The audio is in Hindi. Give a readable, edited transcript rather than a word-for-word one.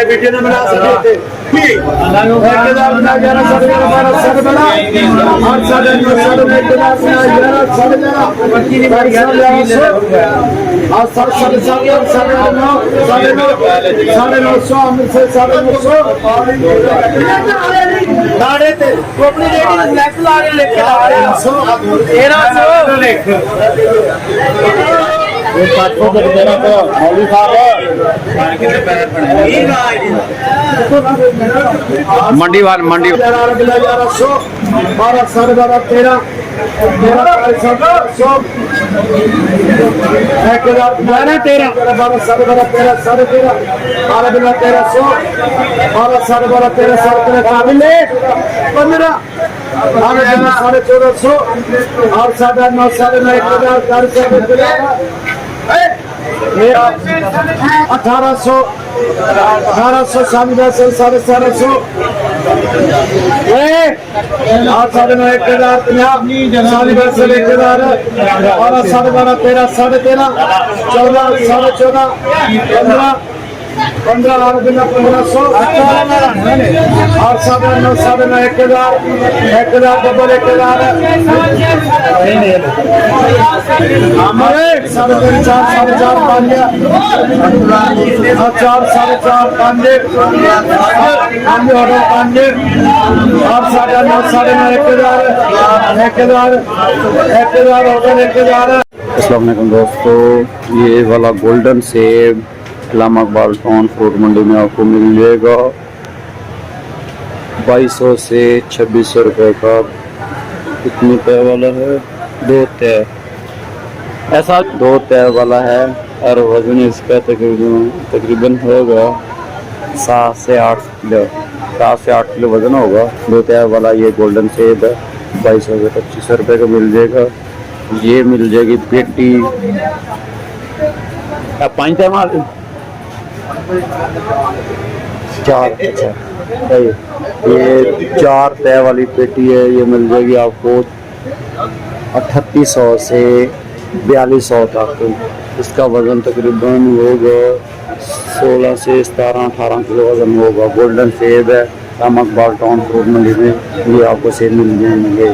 वीडियो ने बना सकते मंडी वाल मंडी 12 साढ़े 12 13 1800 1800 साढ़े 1700 साढ़े 9 1050 साढ़े 10 और साढ़े 12 13 साढ़े 13 14 साढ़े 14 15 और 1500 और साढ़े 9 1000 डबल 1000 साढ़े 4 साढ़े 4 5 4 साढ़े 4 5 और साढ़े 9 1000 अस्सलाम वालेकुम दोस्तों, ये वाला गोल्डन सेब इस्लाम इकबाल टाउन फ्रूट मंडी में आपको मिल जाएगा 2200 से 2600 रुपये का। कितनी तय वाला है? 2 तय, ऐसा 2 तय वाला है और वजन इसका तकरीबन होगा 7 से 8 किलो वजन होगा। 2 तय वाला ये गोल्डन सेब है 2200 से 2500 रुपये का मिल जाएगा। ये मिल जाएगी पेटी 5 तय मार 4, अच्छा ये 4 तय वाली पेटी है। ये मिल जाएगी आपको 3800 से 4200 तक। इसका वज़न तकरीबन होगा 16 से 17-18 किलो वज़न होगा। गोल्डन सेब है इस्लाम इकबाल टाउन फ्रूट मंडी में, ये आपको सेब मिल जाएंगे।